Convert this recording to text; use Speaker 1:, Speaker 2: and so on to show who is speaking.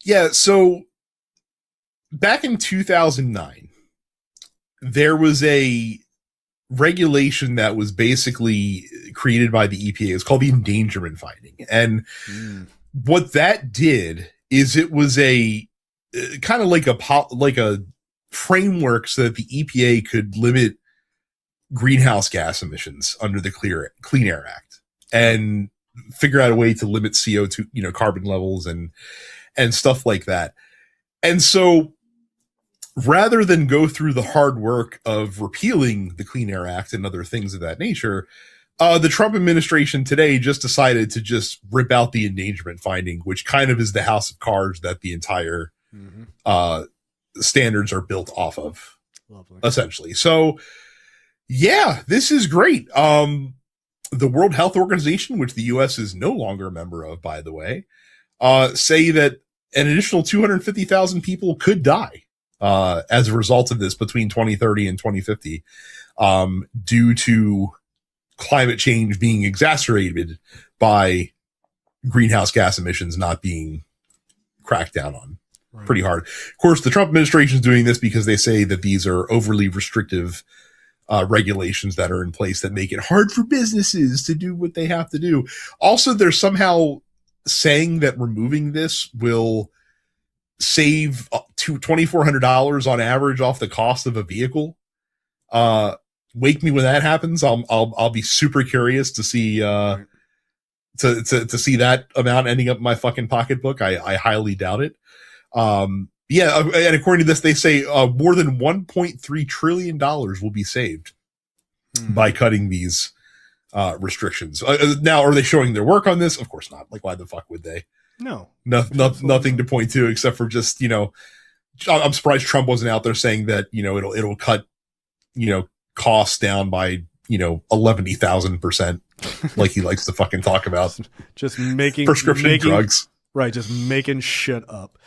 Speaker 1: Yeah, so back in 2009, there was a regulation that was basically created by the EPA. It's called the endangerment finding. And what that did is it was a kind of like a framework so that the EPA could limit greenhouse gas emissions under the Clean Air Act and figure out a way to limit CO2, carbon levels and stuff like that. And so rather than go through the hard work of repealing the Clean Air Act and other things of that nature, the Trump administration today just decided to just rip out the endangerment finding, which kind of is the house of cards that the entire standards are built off of. Lovely. Essentially. So yeah, this is great. The World Health Organization, which the U.S. is no longer a member of, by the way, say that an additional 250,000 people could die as a result of this between 2030 and 2050 due to climate change being exacerbated by greenhouse gas emissions not being cracked down on pretty hard. Of course, the Trump administration is doing this because they say that these are overly restrictive regulations that are in place that make it hard for businesses to do what they have to do. Also, they're somehow saying that removing this will save to $2,400 on average off the cost of a vehicle. Wake me when that happens. I'll be super curious to see to see that amount ending up in my fucking pocketbook. I highly doubt it. Yeah, and according to this, they say more than $1.3 trillion will be saved by cutting these restrictions. Now, are they showing their work on this? Of course not. Like, why the fuck would they?
Speaker 2: No,
Speaker 1: nothing to point to except for just, I'm surprised Trump wasn't out there saying that, it'll cut, costs down by, 11,000%, like he likes to fucking talk about.
Speaker 2: Just making
Speaker 1: prescription drugs.
Speaker 2: Right, just making shit up.